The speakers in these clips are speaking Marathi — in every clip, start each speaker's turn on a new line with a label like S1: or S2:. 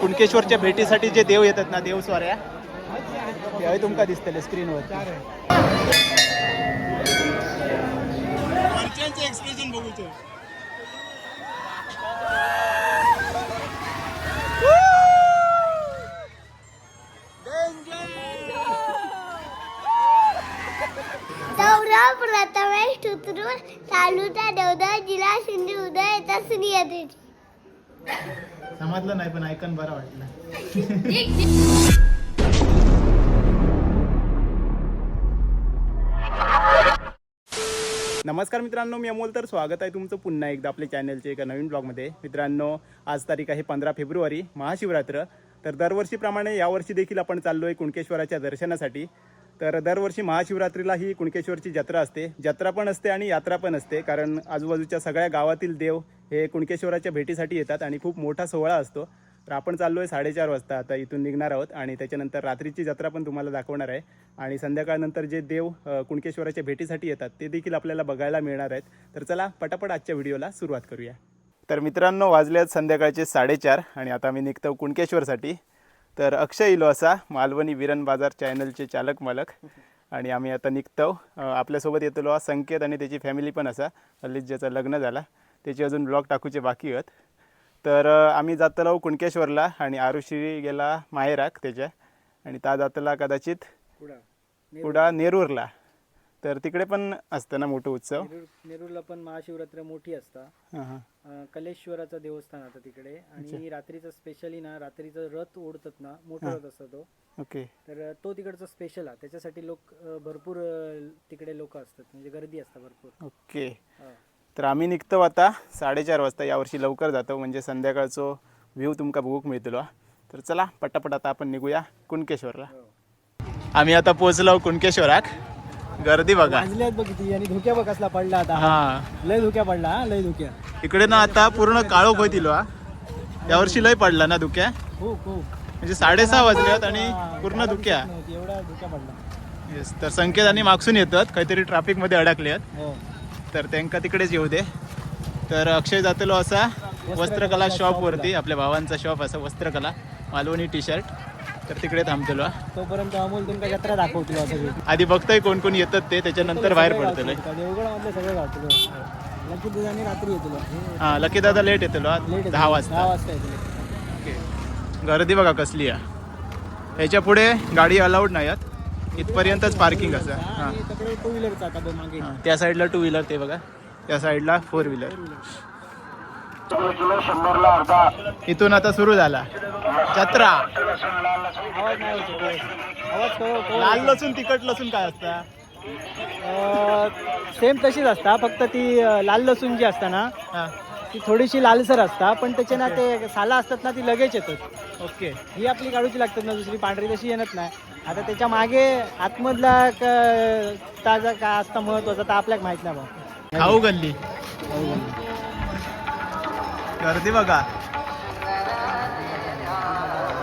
S1: कुणकेश्वरच्या भेटीसाठी जे देव येतात ना, देव स्वाऱ्या हे तुमका दिसतले स्क्रीनवर. एक्सप्रेशन बघूचे
S2: प्रथमेश ठुतरून तालुका देवदर जिल्हा सिंधुदुर्ग येथून येते.
S1: समजलं नाही पण ऐकून बरं वाटलं. नमस्कार मित्रांनो, मी अमोल. तर स्वागत आहे तुमचं पुन्हा एकदा आपल्या चॅनलच्या एका नवीन ब्लॉगमध्ये. मित्रांनो, आज तारीख आहे 15 फेब्रुवारी, महाशिवरात्र. तर दरवर्षीप्रमाणे यावर्षी देखील आपण चाललो आहे कुणकेश्वराच्या दर्शनासाठी. तर दरवर्षी महाशिवरात्रीला ही कुणकेश्वरची जत्रा असते. जत्रा पण असते आणि यात्रा पण असते, कारण आजूबाजूच्या सगळ्या गावातील देव हे कुणकेश्वराच्या भेटीसाठी येतात आणि खूप मोठा सोहळा असतो. तर आपण चाललो आहे 4:30 वाजता आता इथून निघणार आहोत आणि त्याच्यानंतर रात्रीची जत्रा पण तुम्हाला दाखवणार आहे आणि संध्याकाळनंतर जे देव कुणकेश्वराच्या भेटीसाठी येतात ते देखील आपल्याला बघायला मिळणार आहेत. तर चला पटापट आजच्या व्हिडिओला सुरुवात करूया. तर मित्रांनो, वाजले आहेत संध्याकाळचे 4:30 आणि आता मी निघतो कुणकेश्वरसाठी. तर अक्षय इलो असा मालवणी विरण बाजार चॅनलचे चालक मालक आणि आम्ही आता निघतो. आपल्यासोबत येतलो संकेत आणि त्याची फॅमिली पण असा. हल्लीच ज्याचं लग्न झाला त्याचे अजून ब्लॉग टाकूचे बाकी आहेत. तर आम्ही जातलो कुणकेश्वरला आणि आरुषी गेला माहेराक त्याच्या आणि ता जातला कदाचित पुढा नेरूरला. तर तिकडे पण असतं ना मोठं उत्सव.
S3: नेरूरला पण महाशिवरात्र मोठी असता. कलेश्वराचं देवस्थान आता तिकडे आणि रात्रीचं स्पेशली ना, रात्रीचं रथ ओढतात ना, मोठा रथ असतो तो.
S1: ओके.
S3: तर तो तिकडचा स्पेशल आहे, त्याच्यासाठी लोक भरपूर तिकडे लोक असतात, म्हणजे गर्दी असतात भरपूर.
S1: ओके. तर आम्ही निघतो आता 4:30 वाजता. यावर्षी लवकर जातो म्हणजे संध्याकाळचं व्ह्यू तुमका बघूक मिळतो. तर चला पटापट आता आपण निघूया कुणकेश्वरला. आम्ही आता पोहोचलो कुणकेश्वराक. गर्दी बघा
S3: बघितली आणि धुक्या बघ कसला पडला आता.
S1: हा,
S3: लय धुक्या पडला, लय धुक्या
S1: इकडे ना आता पूर्ण काळोख होतील. यावर्षी लय पडला ना धुक्या,
S3: खूप
S1: म्हणजे 6:30 वाजल्यात आणि पूर्ण धुक्या.
S3: एवढा धुक्या पडला.
S1: येस. तर संकेत आणि मागसून येतात, काहीतरी ट्रॅफिक मध्ये अडकले आहेत. तर त्यांना तिकडेच येऊ दे. तर अक्षय जातलो असा वस्त्रकला शॉप वरती, आपल्या भावांचा शॉप असा वस्त्रकला मालवणी टी-शर्ट. तर तिकडे थांबतलो.
S3: तोपर्यंत अमोल तुमका जत्रा दाखवतो सगळी.
S1: आधी बघतोय कोण कोण येतात ते, त्याच्यानंतर बाहेर पडतलो.
S3: देवगडमधले सगळे गावतलो. लकी दादाने रात्री येतलो.
S1: हा, लकी दादा लेट येतलो 10 वाजता.
S3: 10 वाजता येतलो.
S1: ओके. गर्दी बघा कसली आहे. ह्याच्या पुढे गाडी अलाउड नाही आहेत, इथपर्यंतच पार्किंग असं. हां,
S3: तिकडे 2 व्हीलरचा आता मागे.
S1: त्या साईडला 2 व्हीलर, ते बघा त्या साईडला 4 व्हीलर. इथून आता सुरू झाला जत्रा.
S3: आवाज नाही होतो. आवाज
S1: लाल लसूण तिखट लसूण काय असता?
S3: सेम तशीच असता, फक्त ती लाल लसूण जी असता ना,
S1: हां,
S3: ती थोडीशी लालसर असता, पण त्याचे ना ते साला असतात ना, ती लगेच येतात.
S1: ओके.
S3: ही आपली काढूची लागतात ना, दुसरी पांढरी तशी येत नाही. आता त्याच्या मागे आतमधला ताजा काय असता महत्वाचा तर आपल्याला माहित नाही बा.
S1: खाऊ गल्ली. गर्दी बघा.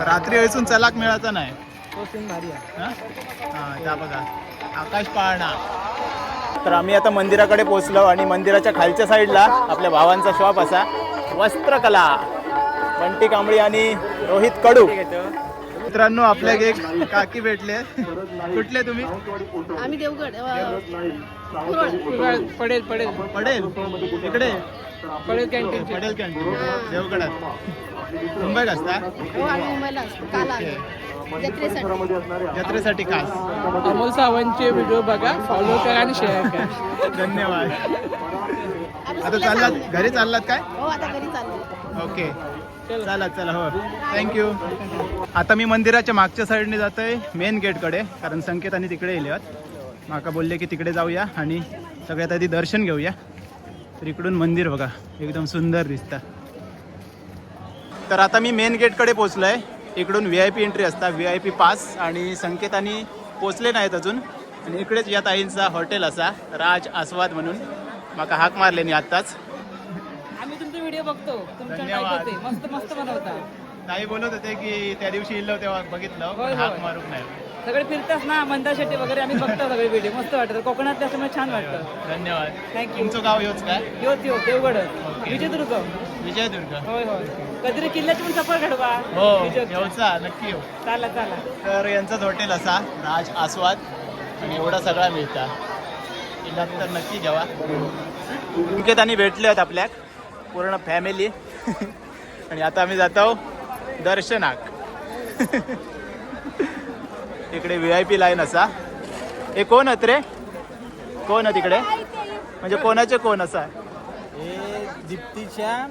S1: रात्री असून चलाक मिळायचा नाही.
S3: तो सीन भारी आहे.
S1: हां, त्या बघा आकाश पाळणा. तर आम्ही आता मंदिराकडे पोहोचलो आणि मंदिराच्या खालच्या साईडला आपल्या भावांचा शॉप असा वस्त्रकला. बंटी कांबळी आणि रोहित कडू. मित्रांनो, आपल्या एक काकी भेटले. कुठले तुम्ही?
S2: आम्ही देवगड
S3: पडेल
S1: पडेल इकडे
S3: पडेल कॅन्टीन.
S1: पडेल कॅन्टीन देवगडात. मुंबईत असता?
S2: आम्ही मुंबईला असतो. काल आलो
S1: जत्रेसाठी खास.
S3: अमोल सावंतचे व्हिडिओ बघा, फॉलो करा आणि शेअर करा.
S1: धन्यवाद. आता चाललात घरी? चाललात काय?
S2: हो, आता घरी चाललो.
S1: ओके, चला हो, थँक्यू. आता मी मंदिराच्या मागच्या साईडने जातोय मेन गेटकडे, कारण संकेतांनी तिकडे येले आहेत. माका बोलले की तिकडे जाऊया आणि सगळ्यात आधी दर्शन घेऊया. तर इकडून मंदिर बघा एकदम सुंदर दिसतं. तर आता मी मेन गेटकडे पोचलो आहे. इकडून VIP एंट्री असता, VIP पास. आणि संकेतांनी पोचले नाहीत अजून. आणि इकडेच या ताईंचा हॉटेल असा राज आस्वाद म्हणून, माका हाक मारले नाही आत्ताच.
S3: आम्ही तुमचे व्हिडिओ बघतो.
S1: धन्यवाद.
S3: मस्त बनवता.
S1: ताई बोलत होते की त्या दिवशी इल्लो तेव्हा बघितलं
S4: होय,
S1: पण हाक
S4: होय.
S1: मारूक नाही.
S4: सगळे फिरतात ना मंदार शेट्टी वगैरे आम्ही बघतो सगळे व्हिडिओ मस्त वाटतं कोकणातले असल्यामुळे छान वाटतं.
S1: धन्यवाद.
S4: थँक्यू.
S1: तुमचं गाव हेच काय?
S4: यो देवगड विजयदुर्ग.
S1: विजयदुर्ग.
S4: होय होय कधी किल्ल्याची पण सफर घडवा.
S1: हो
S4: विजयच्या.
S1: येऊचा नक्की येऊ.
S4: चला चला.
S1: तर यांचंच हॉटेल असा राज आस्वाद आणि एवढा सगळा मिळता इलात तर नक्की घ्यावा. मुकेत आणि भेटले आहेत आपल्याक पूर्ण फॅमिली आणि आता आम्ही जातो दर्शनाक. इकडे VIP लाईन असा. हे कोण आहेत रे? कोण आहे तिकडे? म्हणजे कोणाचे कोण असा?
S5: हे दीप्तीच्या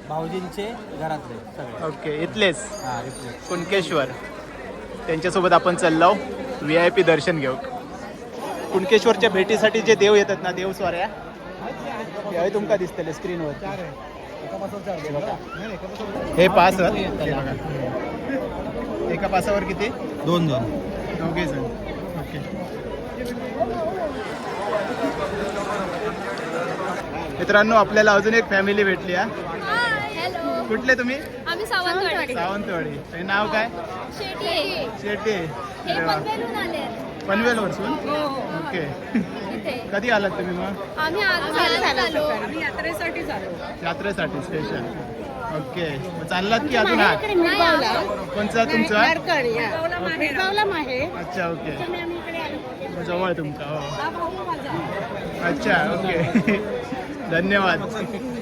S5: भाऊजींचे घरातले सगळे.
S1: ओके इथलेच
S5: हा इथले.
S1: कुणकेश्वर त्यांच्यासोबत आपण चाललो VIP दर्शन घेऊ. कुणकेश्वरच्या भेटीसाठी जे देव येतात ना देव स्वाऱ्या हे तुमका दिसतले स्क्रीनवर. हे पास एका पासावर किती?
S5: 2
S1: दोघे जण. ओके मित्रांनो आपल्याला अजून एक फॅमिली भेटली आहे.
S2: हॅलो
S1: कुठले तुम्ही?
S2: आम्ही सावंतवाडी.
S1: सावंतवाडी. हे नाव काय?
S2: शेटी.
S1: शेट्टी.
S2: हे
S1: अरे वा.
S2: पनवेलहून आले.
S1: पनवेल वरसून.
S2: हो
S1: ओके
S2: इथे
S1: कधी आलात तुम्ही मग?
S2: आम्ही आज आलो.
S1: यात्रेसाठी स्पेशल. ओके मग चाललात की अजून आहात? कोणचा तुमचा? अच्छा ओके मग जवळ तुमचा. हो अच्छा ओके धन्यवाद.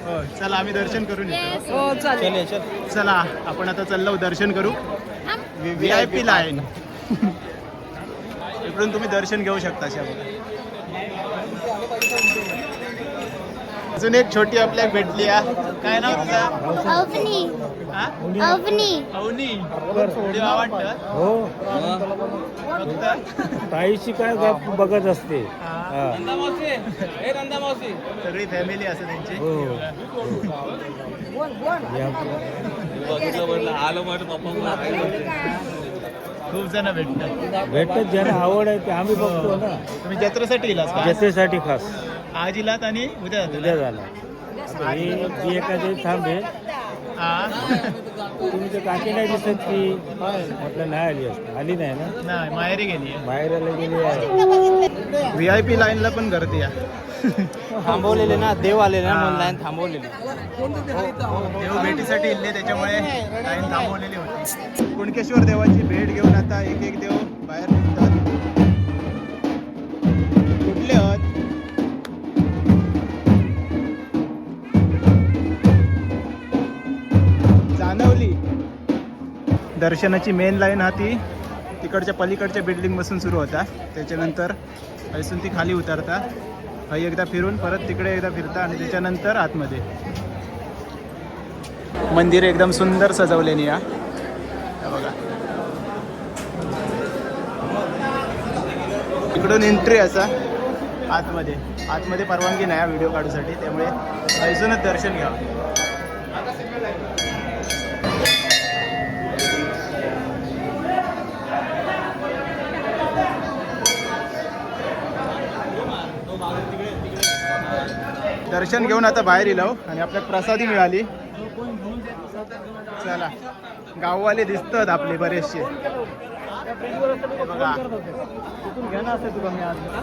S1: हो चला आम्ही दर्शन करून येतो.
S4: हो चालेल.
S1: चला आपण आता चाललो दर्शन करू. VIP लाईन इकडून तुम्ही दर्शन घेऊ शकता. अशा बघा अजून एक छोटी आपल्या भेटली आहे. काय नाव तुझं?
S2: अवनी.
S1: हा?
S2: अवनी.
S1: अवनी. व्हिडिओ आवडतं
S5: हो
S1: फक्त
S5: ताईची काय गप बघत असते.
S1: हा. सगळी फॅमिली असं त्यांची.
S5: हो.
S1: खूप जण भेटतात.
S5: भेटत ज्यांना आवड आहे ते आम्ही बघतो ना.
S1: तुम्ही जत्रेसाठी इलास का?
S5: जत्रेसाठी खास
S1: आज इलात आणि उद्या
S5: उद्या
S1: जाता?
S5: झाला. ही एखादी थांबे
S1: हा
S5: तुम्ही ते काकी नाही दिसत की म्हटलं नाही आली असते. आली नाही ना
S1: नाही माहेरी गेली.
S5: बाहेरला गेली आहे.
S1: VIP लाईनला पण गर्दी आहे.
S5: थांबवलेले ना देव आलेले ना म्हणून लाईन थांबवलेली.
S1: देव भेटीसाठी इल्ले त्याच्यामुळे लाईन थांबवलेली होती. कुणकेश्वर देवाची भेट घेऊन आता एक एक देव बाहेर निघतात. कुठले आहात? जानवली. दर्शनाची मेन लाईन हा ती तिकडच्या पलीकडच्या बिल्डिंग पासून सुरू होता. त्याच्यानंतर ऐसून ती खाली उतरता. काही एकदा फिरून परत तिकडे एकदा फिरता आणि त्याच्यानंतर आतमध्ये. मंदिर एकदम सुंदर सजवलेली आहे. हे बघा इकडून एंट्री असा आतमध्ये परवानगी नाही व्हिडिओ काढूसाठी त्यामुळे ऐसूनच दर्शन घ्यावं. दर्शन घेऊन आता बाहेर येलो आणि आपल्याला प्रसादी मिळाली. चला गाववाले दिसतात आपले बरेचसे. हे बघा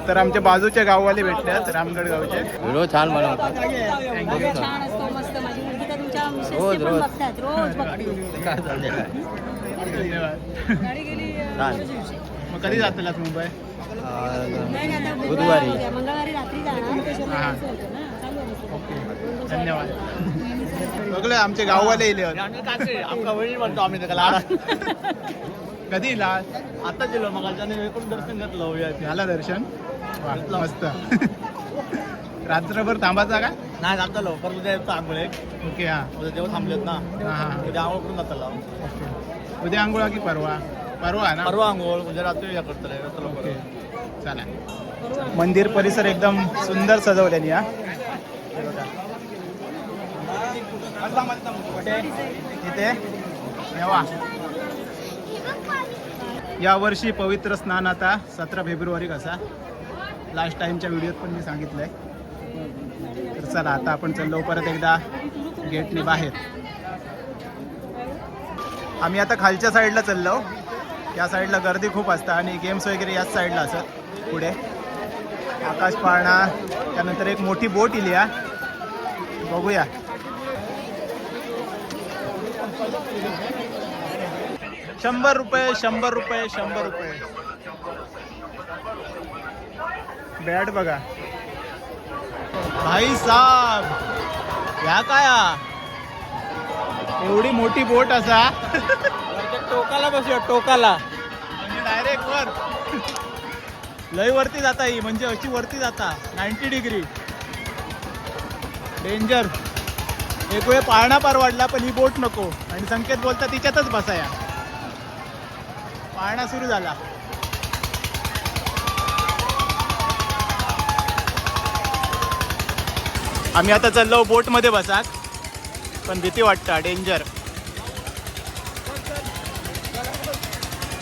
S1: तर आमच्या बाजूच्या गाववाले भेटल्यात रामगड गावचे.
S5: व्हिडिओ छान बनवतात.
S1: थँक्यू.
S6: छान असतो मस्त. माझी मुलगी तर तुमच्या
S5: रोज,
S6: मिसेसचे पण
S5: रोज.
S6: बघतात रोज बघते.
S5: काय चाललंय?
S1: धन्यवाद.
S6: गाडी गेली
S5: छान.
S1: मग कधी जातलात मुंबई?
S6: नाही आता
S5: बुधवारी.
S6: मंगळवारी रात्री जाणार त्याच्यामुळे
S1: हा.
S6: असं होतं ना. चालू आहे.
S1: ओके धन्यवाद. बघलं आमचे गाववाले येले
S5: आमका वडील म्हणतो आम्ही त्याला लाड.
S1: कधी इला?
S5: आता गेलो मग दर्शन घेतलं.
S1: झालं दर्शन? वा, मस्त. रात्रभर थांबायचा का?
S5: नाही जातलो पण उद्या येतो आंघोळ.
S1: ओके हा
S5: उद्या देव थांबलेत ना.
S1: हा हा
S5: उद्या आंघोळ करून जातलो.
S1: उद्या आंघोळा की परवा? परवा ना.
S5: परवा आंघोळ उद्या रात्री या करतले.
S1: ओके चला. मंदिर परिसर एकदम सुंदर सजवलेली हा. हे बघा. कुठे? इथे येवा. यावर्षी पवित्र स्नान आता 17 फेब्रुवारी कसा लास्ट टाइमच्या व्हिडिओत पण मी सांगितलंय. तर चला आता आपण चाललो परत एकदा गेटने बाहेर. आम्ही आता खालच्या साईडला चाललो. या साईडला गर्दी खूप असतं आणि गेम्स वगैरे याच साईडला असत. पुढे आकाश पाळणा, त्यानंतर एक मोठी बोट इली आहे, बघूया. ₹100 ₹100 बॅट बघा भाई साब. ह्या काय हा? एवढी मोठी बोट असा
S5: टोकाला बसूया टोकाला.
S1: म्हणजे डायरेक्ट वर लय वरती जाता ही, म्हणजे अशी वरती जाता 90 डिग्री. डेंजर. एक वेळ पाळणा परवडला पण ही बोट नको. आणि संकेत बोलता तिच्यातच बसाया. पाळणा सुरू झाला. आम्ही आता चाललो बोट मध्ये बसाक, पण भीती वाटतं. डेंजर.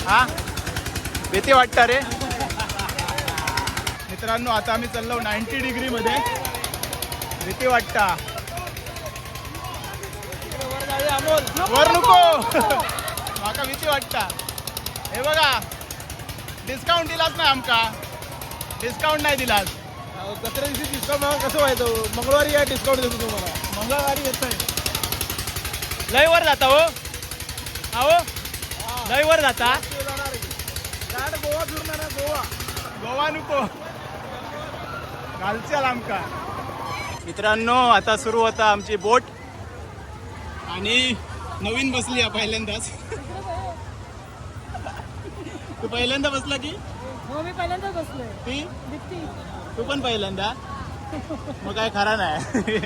S1: हा भीती वाटतं रे मित्रांनो. आता आम्ही चाललो 90 डिग्री मध्ये. भीती वाटता. वर नको माका भीती वाटता. हे बघा डिस्काउंट दिलाच नाही आमका. डिस्काउंट नाही दिलास.
S5: दसऱ्या दिवशी डिस्काउंट कसं व्हायचं? मंगळवारी या डिस्काउंट देतो तुम्हाला.
S1: मंगळवारी येतोय. लय वर जाता हो. हो लय वर जाता.
S5: गोवा फिरणार आहे गोवा.
S1: गोवा नको घालचाल आमका. मित्रांनो आता सुरू होता आमची बोट आणि नवीन बसली आहे पहिल्यांदाच. तू पहिल्यांदा बसला की
S6: हो मी पहिल्यांदा बसलोय.
S1: ती
S6: दीप्ती.
S1: तू पण पहिल्यांदा. मग काय खरा नाही.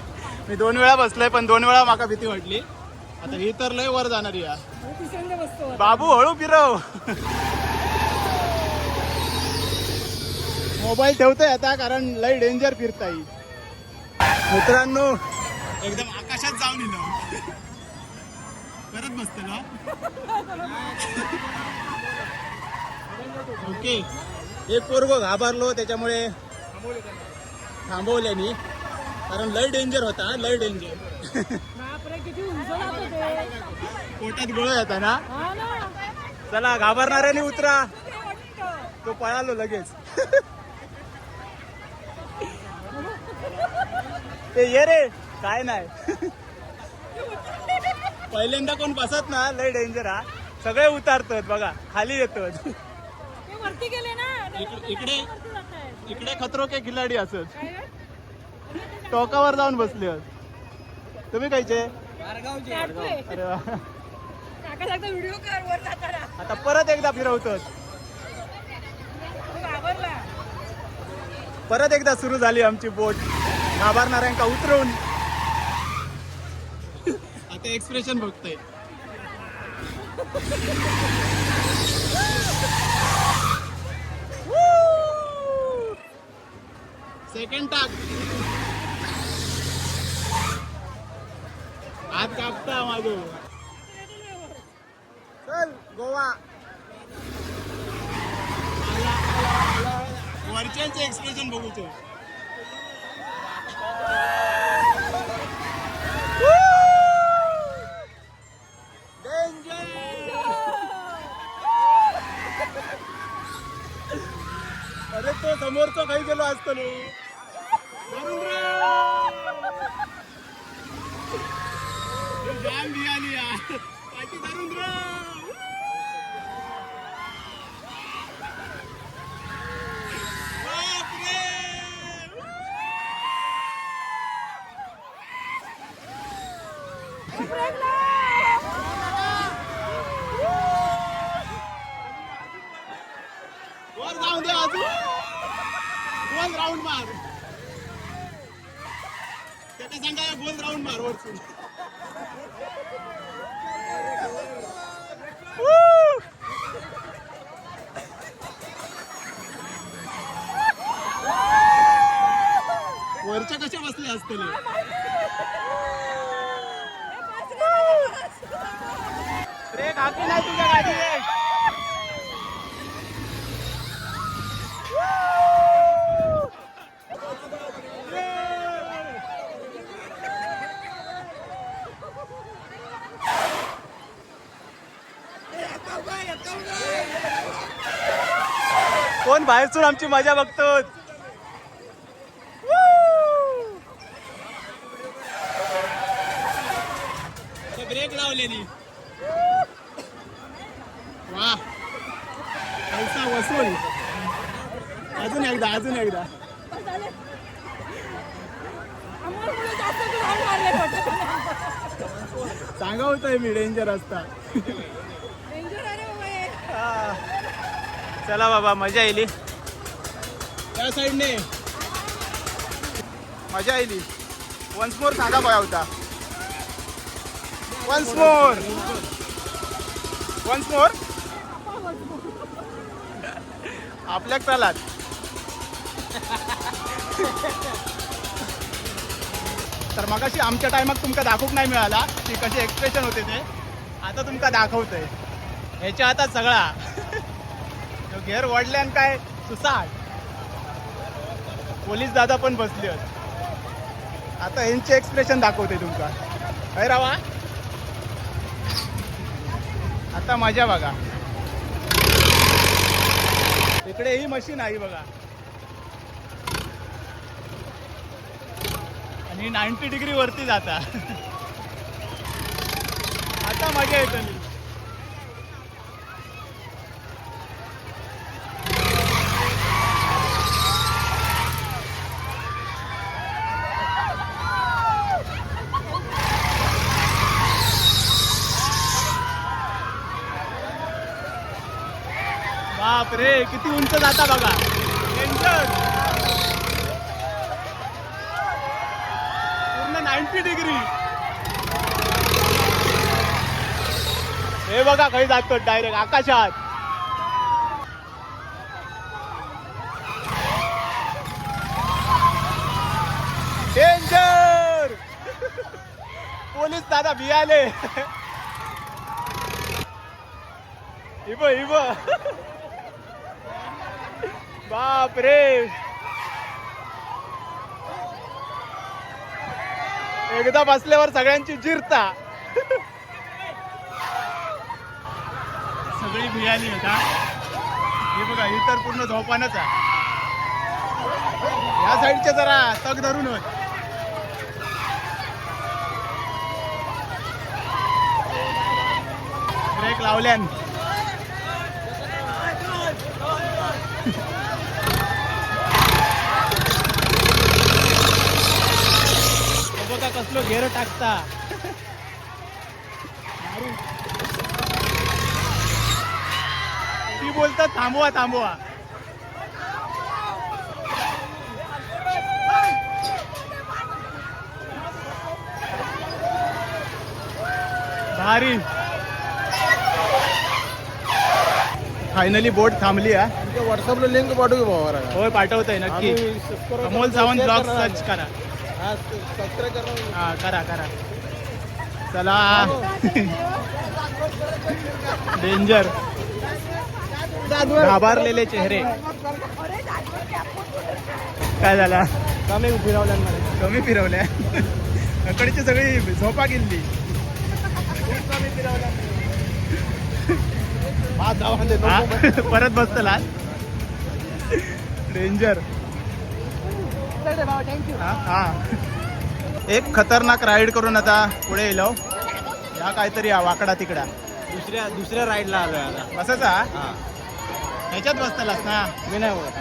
S1: मी 2 वेळा बसलोय पण 2 वेळा माका भीती वाटली. आता ही तर लय वर जाणार या.
S6: तिसऱ्यांदा बसतो.
S1: बाबू हळू फिरव. मोबाईल ठेवतोय आता कारण लय डेंजर फिरताय. मित्रांनो एकदम आकाशात जाऊन येलो. परत बसतो ना. ओके. एक पोरगो घाबरलो त्याच्यामुळे थांबवल्यानी, कारण लय डेंजर होता. लय डेंजर.
S6: बापरे किती उंच जात होते.
S1: पोटात गोळ येता ना.
S6: हा ना.
S1: चला घाबरणाऱ्याने उतरा. तो पळालो लगेच. ते ये रे काय नाही. पहिल्यांदा कोण बसत ना लय डेंजर हा. सगळे उतारतात बघा खाली येतात.
S6: ते वरती गेले ना.
S1: इकडे इकडे खतरो के खिलाडी असत टोकावर जाऊन बसले आहेत. तुम्ही कायचे? अरे वा.
S6: काका सांगता व्हिडिओ कर वर जाताना.
S1: आता परत एकदा फिरवतात.
S6: घाबरला.
S1: परत एकदा सुरू झाली आमची बोट. घाबरणाऱ्यांका उतरवून. आता एक्सप्रेशन बघतोय. सेकंड टाक. हात कापता माझं. चल गोवा. वरच्यांचे एक्सप्रेशन बघूचे. अरे तो समोरचा काही गेलो असतो नो. जाम भियाली पाठी धरून वर जाऊन दे अजून. गोल राऊंड मार. त्याच्या सांगा गोल राऊंड मार वरतून. वरच्या कशा बसले असतील. ब्रेक हाकी नाही तुझ्या गाडी. कोण बाहेरसून आमची मजा बघतो. ब्रेक लावलेली. वा पैसा वसूल. अजून एकदा अजून एकदा. सांगा होतंय मी डेंजर असता. चला बाबा मजा येईल. त्या साईडने मजा येईल. वन्स मोर सांगा बघा होता. Once more once more. आपल्याक चालात. तर मगाशी आमच्या टायमात तुमका दाखवूक नाही मिळाला की कसे एक्सप्रेशन होते ते. आता तुमका दाखवतोय. ह्याच्या हातात सगळा घेर वडल्यान काय सुसाट. पोलीस दादा पण बसले आहेत. आता यांचे एक्सप्रेशन दाखवते तुमका. काय रावा आता मजा बघा. इकडे ही मशीन आहे बघा. आणि 90 डिग्री वरती जाता. आता मजा येते. बाप रे किती उंच जाता बघा. डेंजर. पूर्ण 90 डिग्री. हे बघा काही जातो डायरेक्ट आकाशात. डेंजर. पोलीस दादा भियाले. इब इब. बाप रे एकदा बसल्यावर सगळ्यांची जिरता. सगळी भियाली होता. हे बघा ही तर पूर्ण झोपानच आहे. या साईडचे जरा तग धरून होत. ब्रेक लावल्यान. बघा कसलो घेर टाकता. ती बोलतात थांबवा थांबवा. भारी. फायनली बोट थांबली आहे.
S5: व्हॉट्सअपला लिंक पाठवू भावा.
S1: होय पाठवतोय नक्की. अमोल सावंत ब्लॉग सर्च करा. हा करा करा. चला. डेंजर. घाबरलेले चेहरे. काय झाला.
S5: कमी फिरवल्या
S1: कमी फिरवल्या. अकडची सगळी झोपा गेली. परत बसतला. डेंजर. हा एक खतरनाक राईड करून आता पुढे येलो. या काहीतरी वाकडा तिकडा
S5: दुसऱ्या राईडला आलोय आता.
S1: बसायचा. ह्याच्यात बसतलास ना.
S5: मी नाही बोलत.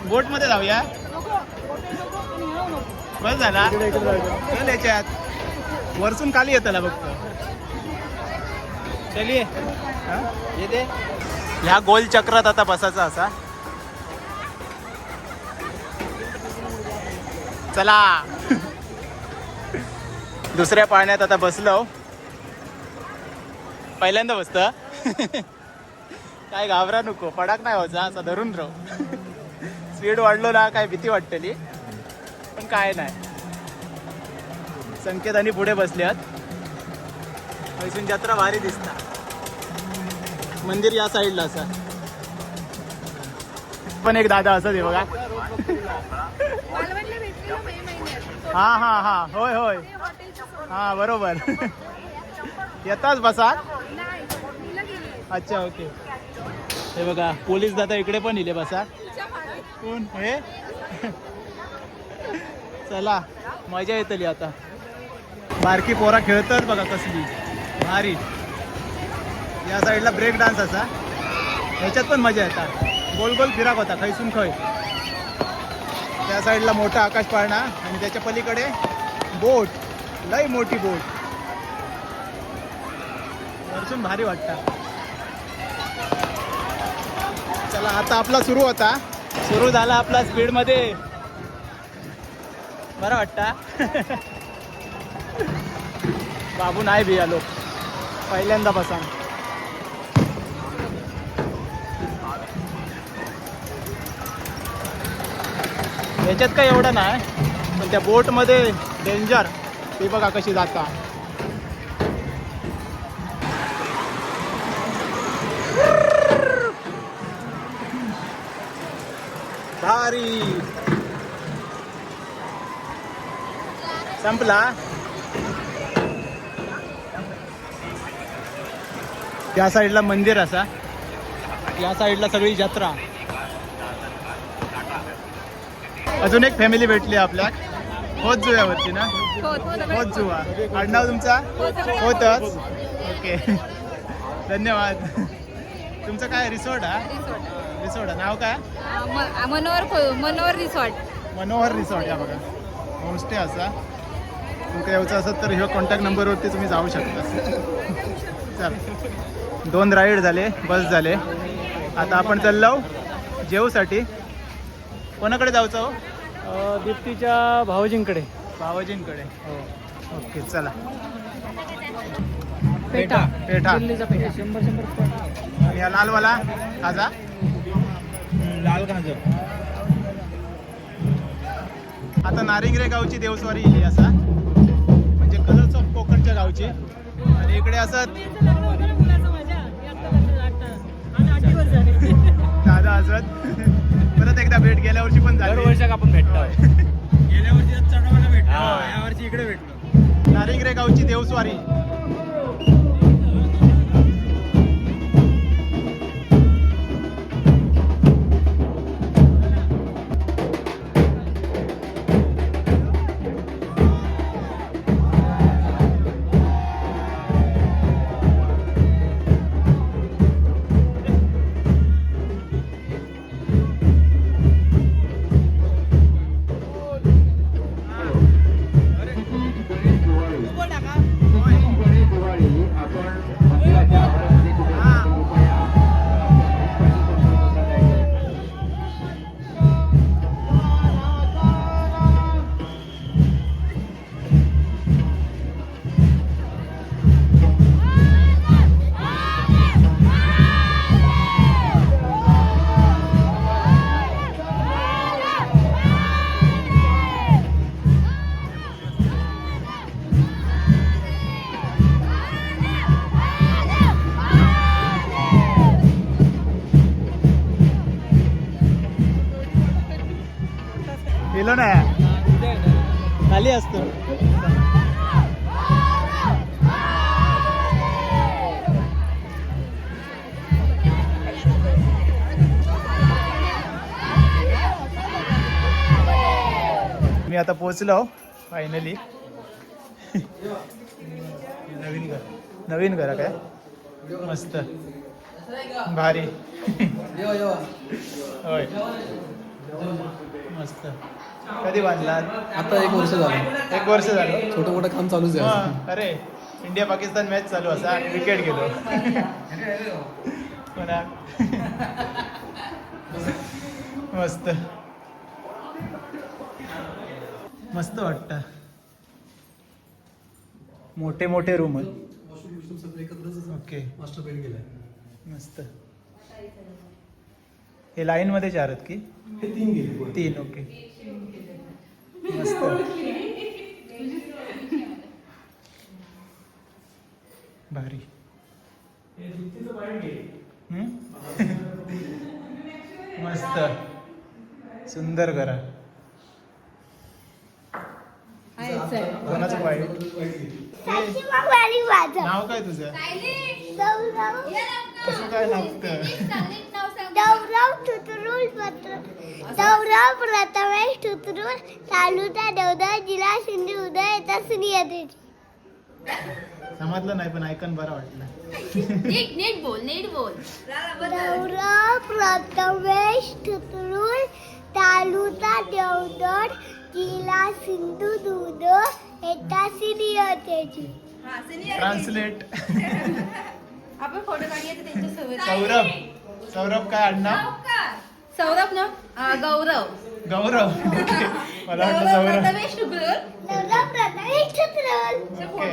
S1: बोट मध्ये जाऊया. बस झाला. चल याच्यात वरसून खाली येतला बघतो. चलिये येते. ह्या गोल चक्रात आता बसायचा असा. चला. दुसऱ्या पाळण्यात आता बसलो. पहिल्यांदा बसत. काय घाबरा नको. पडाक नाही व्हायचा. असा धरून राहू. स्पीड वाढलो ना काय भीती वाटतेली पण काय नाही. संकेत आणि पुढे बसल्यात. मैसून जत्रा भारी दिसता. मंदिर या साईडला असा. पण एक दादा असं दे बघा. हा हा हा होय होय हा बरोबर. येताच बसा. अच्छा ओके. हे बघा पोलीस दादा इकडे पण इले बसा. कोण हे? चला मजा येतली आता. बारकी पोरा खेळतात बघा कसली भारी. या साईडला ब्रेक डान्स असा, ह्याच्यात पण मजा येतात. गोल गोल फिराक होता खैसून खै. त्या साईडला मोठा आकाश पाळणा आणि त्याच्या पलीकडे बोट, लय मोठी बोट. वरसून भारी वाटतं. चला आता आपला सुरू होता, सुरू झाला आपला स्पीडमध्ये. बरं वाटतं. बाबू नाही बी आलो पहिल्यांदा बसा. याच्यात काही एवढं नाही, पण त्या बोटमध्ये डेंजर. ते बघा कशी जाता. भारी. संपला. त्या साईडला मंदिर असा, या साईडला सगळी जत्रा. अजून एक फॅमिली भेटली आपल्याक. होत जुव्यावरती ना? होत जुवा. आडनाव तुमचा? होतच. ओके धन्यवाद. तुमचं काय रिसॉर्ट हा? रिसॉर्ट नाव काय?
S6: मनोहर रिसॉर्ट.
S1: मनोहर रिसॉर्ट. या बघा होमस्टे असा. तुमचं यायचं असत तर ह्यो कॉन्टॅक्ट नंबरवरती तुम्ही जाऊ शकता. चल 2 राईड झाले, बस झाले. आता आपण चाललो जेवूसाठी. कोणाकडे जायचं हो?
S3: दीप्तीच्या भाऊजींकडे.
S1: भावजींकडे. ओके चला.
S3: पेठा.
S1: पेठा.
S3: दिल्लीचा पेठा. 100
S1: या लालवाला खाजा.
S5: लाल गाजर.
S1: आता नारिंगरे गावची देवस्वारी इली असा, म्हणजे कलर्स ऑफ कोकणच्या गावची. आणि इकडे असं दादा असत. परत एकदा भेट गेल्या वर्षी पण झाली.
S5: दरवर्षाक आपण भेटतो. गेल्या वर्षी चढवायला भेटलो, या वर्षी इकडे भेटलो.
S1: नारिंगरे गावची देवस्वारी. गेलो ना खाली असतो. मी आता पोचलो फायनली. नवीन घर काय मस्त भारी. होय मस्त. कधी बांधलात?
S7: आता 1 वर्ष झालं.
S1: 1 वर्ष झालं.
S7: छोटं मोठं काम चालूच आहे.
S1: हा, अरे इंडिया पाकिस्तान मॅच चालू असा विकेट गेलो. पुन्हा मस्त मस्त वाटतं. मोठे मोठे रूम आहेत. ओके
S7: मास्टर बेड गेलाय.
S1: मस्त. हे लाईन मध्ये 4 आहेत की?
S7: हे 3 गेले.
S1: 3. ओके मस्त. भारी. मस्त सुंदर करा. कोणाचं पाय?
S2: त्याची मग वाली वाजव.
S1: नाव काय तुझं?
S2: जाऊ जाऊ.
S1: काय लागतं?
S2: गौरव तुतरुल गौरव प्रथमेश तुतरुल तालुका देवधर जिल्हा सिंधुदुर्ग येता सुनियते.
S1: समजलं नाही पण ऐकून बरं वाटलं.
S6: नीट बोल
S2: गौरव प्रथमेश तुतरुल तालुका देवधर जिल्हा सिंधुदुर्ग येता सुनियते.
S1: ट्रान्सलेट.
S6: आपण फोटो काढूया तर त्यांच्यासोबत.
S1: सौरभ काय आडनाव?
S6: सौरभ ना गौरव
S1: गौरव. मला वाटलं सौरभ.
S6: प्रथमेश शुक्र
S2: गौरव प्रथमेश तुतरुल.
S1: ओके.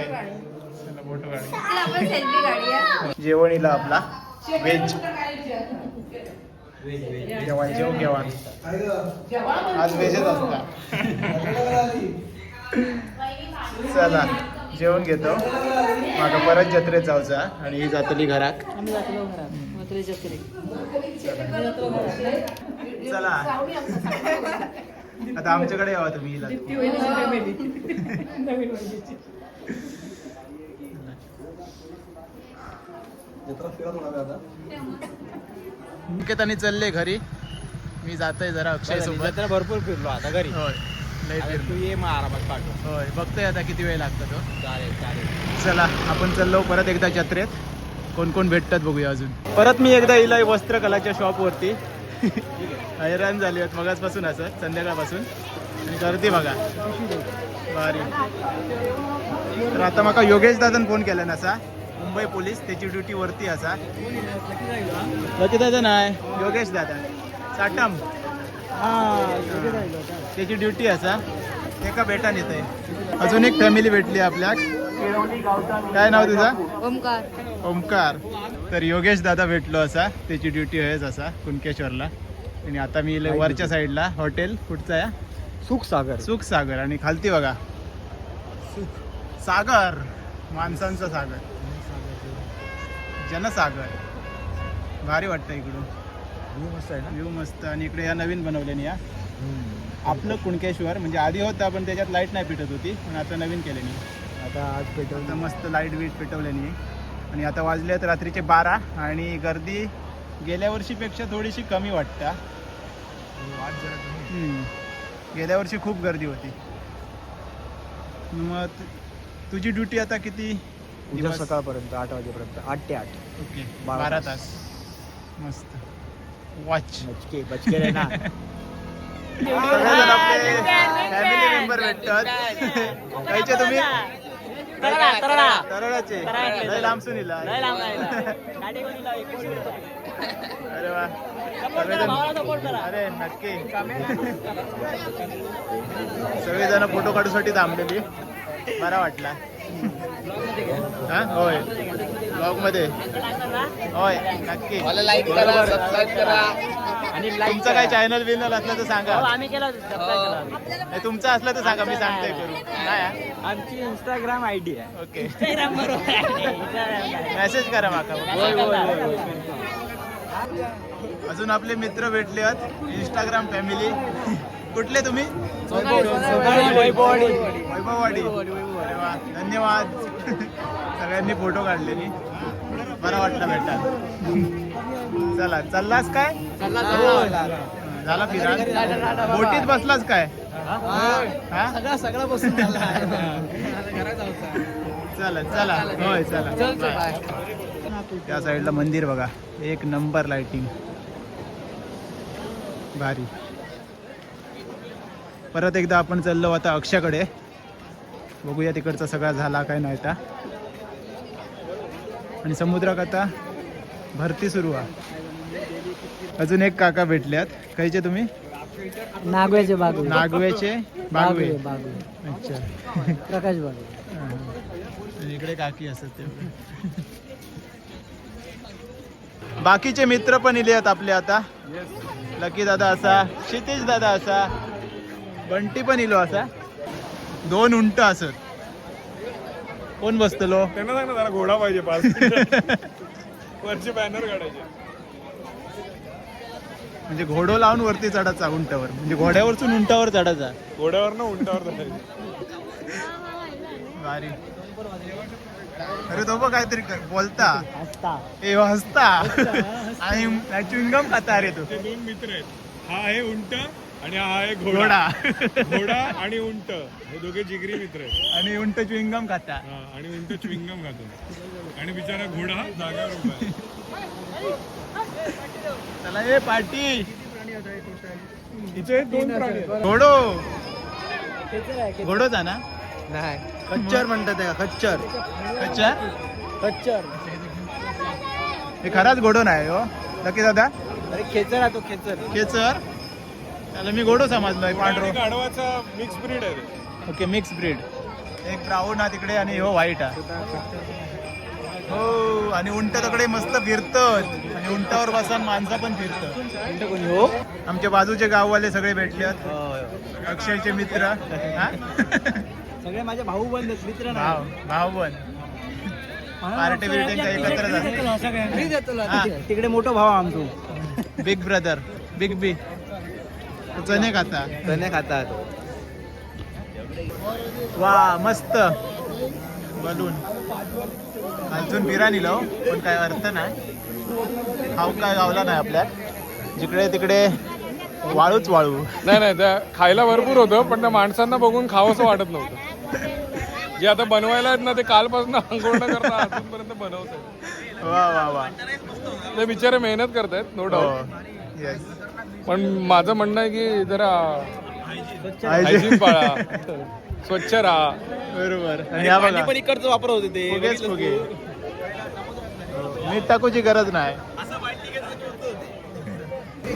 S1: चला फोटो काढू.
S6: चला आपण सेल्फी काढूया.
S1: जेवणीला आपला व्हेज जेवण आज व्हेजच असता. चला जेवण घेतो. माका परत जत्रेत जाऊचा आणि ही जातली घराक.
S4: आम्ही जातलो घरात मथुरे जत्रेक.
S1: चला आता आमच्याकडे यावा तुम्ही हिला. निकेतानी चालले घरी. मी जातोय जरा अक्षय सोबत.
S5: भरपूर फिरलो आता घरी.
S1: होय लय फिरलो.
S5: तू ये मग आरामात पाठव.
S1: होय बघतोय आता किती वेळ लागतो तो.
S5: चालेल.
S1: चला आपण चाललो परत एकदा जत्रेत. कोण कोण भेटतात बघूया अजून. परत मी एकदा येईल वस्त्रकलाच्या शॉपवरती. हैराण झाली आहेत मगाचपासून असं संध्याकाळपासून. आणि गर्दी बघा भारी. तर आता माका योगेश दादान फोन केला नसा. मुंबई पोलीस त्याची ड्युटी वरती असा. लकी दादा नाही योगेश दादा साटम. त्याची ड्युटी असा. एका बेटान येत आहे. अजून एक फॅमिली भेटली आपल्या. काय नाव तुझं? ओमकार. तर योगेश दादा भेटलो असा. त्याची ड्युटी आहेच असा कुणकेश्वरला. आणि आता मी वरच्या साईडला हॉटेल कुठचं आहे? सुख सागर. आणि खालती बघा सागर, माणसांचा सागर, जनसागर. भारी वाटतं इकडून.
S5: व्ह्यू मस्त आहे ना.
S1: व्ह्यू मस्त. आणि इकडे या नवीन बनवल्याने या आपलं कुणकेश्वर. म्हणजे आधी होता पण त्याच्यात लाईट नाही पेटत होती. पण आता नवीन केल्याने.
S5: आता आज पेट्रोल
S1: आता मस्त लाईट बीट पेटवल्याने. आणि आता वाजलेत रात्रीचे 12. आणि गर्दी गेल्या वर्षीपेक्षा थोडीशी कमी वाटतं. गेल्या वर्षी खूप गर्दी होती. मग तुझी ड्युटी आता किती
S5: उद्या
S1: दिवस?
S5: सकाळपर्यंत 8 वाजेपर्यंत. 8 ते 8.
S1: ओके
S5: 12
S1: 12 तास. मस्त. वॉच.
S5: बचके रे ना.
S1: सगळेजण आपले फॅमिली मेंबर भेटतात. खायचे तुम्ही? तरळाचे. लय लांबसून इला. अरे वा. अरे नक्की. सगळेजण फोटो काढूसाठी थांबलेली. बरा वाटला. हा होय ब्लॉग मध्ये. होय नक्की. आणि तुमचं काय चॅनल बिनल असलं तर सांगा.
S4: आम्ही केला
S1: नाही, तुमचं असलं तर सांगा. मी सांगतोय करू. काय
S5: आमची इंस्टाग्राम आयडी आहे.
S1: ओके मेसेज करा माका. अजून आपले मित्र भेटले आहेत. Instagram family. कुठले तुम्ही? वैभववाडी. अरे वा धन्यवाद. सगळ्यांनी फोटो काढलेली. बरं वाटलं भेटा. चला चाललास काय? झाला फिरा. बोटीत बसलास काय? हा
S5: सगळं बसून
S1: चला चला. होय चला. त्या साईडला मंदिर बघा. एक नंबर लाइटिंग भारी. परत एकदा आपण चाललो आता अक्षाकडे. बघूया तिकडचा सगळा झाला काय नाही आता. आणि समुद्रात आता भरती सुरू आहे. अजून एक काका भेटल्यात. खायचे तुम्ही?
S4: नागव्याचे बागवे.
S1: नागव्याचे बागवे. अच्छा
S4: प्रकाश बागवे.
S1: आणि इकडे काकी असत ते. बाकीचे मित्र पण इले आहेत आपले आता. लकी दादा असा, क्षितिज दादा असा, बंटी पण इलो असा. 2 उंट असत. कोण बसतलो?
S5: त्यांना सांग ना जरा घोडा पाहिजे. 5 वरचे बॅनर काढायचे.
S1: म्हणजे घोडो लावून वरती चढायचा उंटावर. म्हणजे घोड्यावरचून उंटावर चढायचा.
S5: घोड्यावर ना उंटावर जायचं.
S1: भारी. अरे तो बघ काहीतरी बोलता ए हसता आणि च्युइंगम खाता अरे तो.
S5: ते 2 मित्र आहेत. हा आहे उंट आणि हा आहे
S1: घोडा
S5: घोडा आणि उंट हे दोघे जिगरी मित्र आहेत.
S1: आणि उंट च्युइंगम खाता.
S5: हा, आणि उंट च्विंगम खातो आणि बिचारा घोडा जाग्यावर उभा आहे.
S1: चला ए पार्टी.
S5: इथे 2 प्राणी आहेत.
S1: घोडोचा ना.
S3: नाही खच्चर म्हणतात त्याला, खच्चर.
S1: अच्छा
S3: खच्चर
S1: हे खराच घोडो नाही हो लकी दादा.
S3: अरे खेचर आहे तो, खेचर.
S1: केचर त्याला मी घोडो समजलोय. पांढरो
S5: आणि गाढवाचा मिक्स ब्रीड आहे रे.
S1: Okay mix breed. एक ब्राऊन हा तिकडे आणि हो व्हाईट हा. हो आणि उंट तिकडे मस्त फिरतात आणि उंटावर बसून माणसं पण फिरतात.
S3: कोणी हो?
S1: आमच्या बाजूचे गाववाले सगळे भेटले. अक्षयचे मित्र. हा?
S3: सगळे माझे भाऊ बंद आहेत, मित्र
S1: भाव भाव पण पार्टी बिर्टींचा एकत्रच असते. हा.
S3: तिकडे मोठा भाऊ आमचो,
S1: बिग ब्रदर बिग बी. चणे खाता.
S3: धने खातात.
S1: वा मस्त बलून अजून बिरा निलो पण काय अर्थ नाही. खाऊ काय गावला नाही आपल्या. जिकडे तिकडे वाळूच वाळू.
S5: नाही त्या खायला भरपूर होतं पण त्या माणसांना बघून खावंसं वाटत नव्हतं. जे आता बनवायला आहेत ना ते कालपासून आंघोळ न करता अजूनपर्यंत बनवत आहेत.
S1: वा वा वा.
S5: ते बिचारे मेहनत करतायत नो डाऊट.
S1: हो येस.
S5: पण माझं म्हणणं आहे की जरा हायजीन पाळा, स्वच्छ राहा.
S1: बरोबर. आणि हा बघा
S3: पण इकडचं वापर होते ते.
S1: फुगेच फुगे. मीठ टाकूची गरज नाही.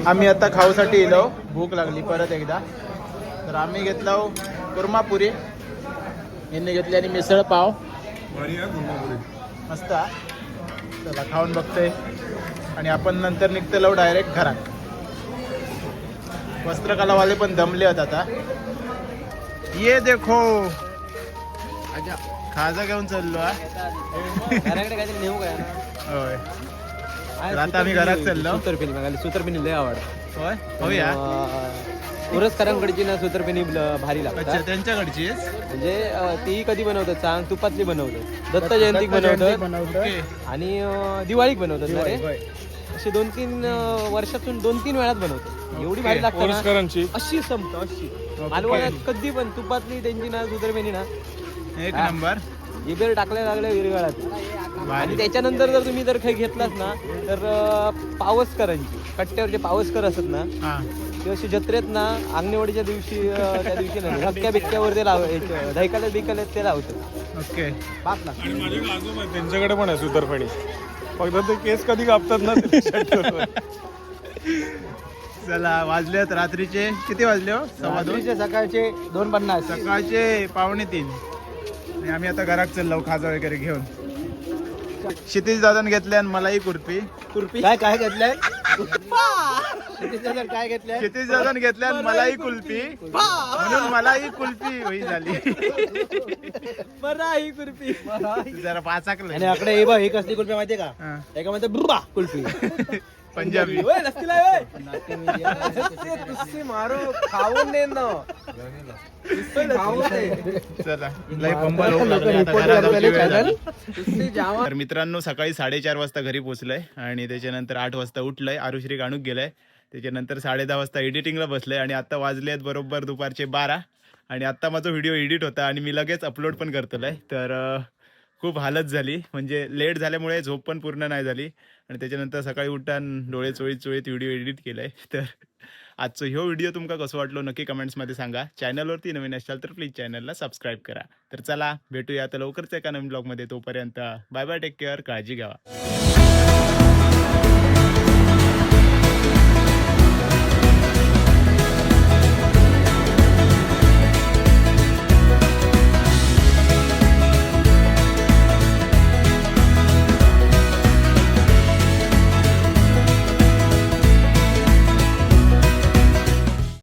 S1: आम्ही आता खाऊसाठी येलो. भूक लागली परत एकदा. तर आम्ही घेतला कुर्मापुरी. यांनी घेतली आणि मिसळ पाव मस्त. चला खाऊन बघतोय आणि आपण नंतर निघतलो डायरेक्ट घरात. वस्त्रकलावाले पण दमले होत आता. ये देखो खाजा घेऊन चाललो हा.
S3: काहीतरी नेऊ काय
S1: होय. तर आता आम्ही घरात चाललो.
S3: सुतरपिनी लय आवडत.
S1: होय होया.
S3: पुरस्कारांकडची ना सुतरपिनी भारी
S1: अच्छा
S3: लागतात.
S1: त्यांच्याकडची.
S3: म्हणजे ती कधी बनवतात सांग? तुपातली बनवतात, दत्त जयंतीक बनवतात
S1: ओके.
S3: आणि दिवाळीक बनवतात ना रे. असे 2-3 वर्षातून 2-3 वेळात बनवतात. एवढी भारी लागतात ना.
S5: पुरस्कारांची
S3: अशी संपतं अशी. मालवण्यात कधी पण तुपातली त्यांची ना सुतरपेनी ना
S1: एक नंबर.
S3: इबेर टाकल्या लागल्या विरगळात. आणि त्याच्यानंतर जर तुम्ही काही घेतलात ना तर पावसकरांची कट्ट्यावरचे पावसकर असत ना
S1: हा
S3: ते अशी जत्रेत ना अंगणेवाडीच्या दिवशी त्या दिवशी नाही हक्क्या बिक्क्यावर ते दैकाला बिकाला ते लावतात.
S1: ओके.
S3: पाच ना.
S5: आणि माझे आजोबा आहेत, त्यांच्याकडे पण आहे सुतरफेणी. फक्त ते केस कधी कापतात ना ते लक्षात ठेवा.
S1: चला वाजलेत रात्रीचे किती वाजले हो? 2:15.
S3: सकाळचे 2:50.
S1: सकाळचे 2:45. आणि आम्ही आता घरात चाललो खाजा वगैरे घेऊन. क्षितिज दादान घेतले आणि मलाही कुर्पी.
S3: काय घेतलंय? काय घेतलंय?
S1: क्षितिज दादान घेतले आणि मलाही कुल्फी म्हणून मलाही कुल्फी होई झाली.
S3: बरं ही कुल्फी
S1: जरा पाचाकलं.
S3: आणि आकडे हे बघ ही कसली कुल्फी माहितीये का?
S1: हा.
S3: एका म्हणते बुर्बा कुल्फी.
S1: पंजाबी.
S3: मारो खाऊन दे ना.
S1: चला लय पंबल होऊ लागले आता घरात जाऊची वेळ झाली. तर मित्रांनो सकाळी 4:30 वाजता घरी पोहोचलोय आणि त्याच्यानंतर 8 वाजता उठलोय. आरुश्री गाणूक गेलाय. त्याच्यानंतर 10:30 वाजता एडिटिंगला बसलोय आणि आता वाजले आहेत बरोबर दुपारचे 12. आणि आता माझा व्हिडिओ एडिट होता आणि मी लगेच अपलोड पण करतोय. तर खूप हालत झाली. म्हणजे लेट झाल्यामुळे झोप पण पूर्ण नाही झाली आणि त्याच्यानंतर सकाळी उठान डोळे चोळीत व्हिडिओ एडिट केलाय. तर आजचा ह्यो व्हिडिओ तुमका कसं वाटलो नक्की कमेंट्समध्ये सांगा. चॅनलवरती नवीन असाल तर प्लीज चॅनलला सबस्क्राईब करा. तर चला भेटूया आता लवकरच एका नवीन ब्लॉगमध्ये. तोपर्यंत बाय बाय, टेक केअर, काळजी घ्या.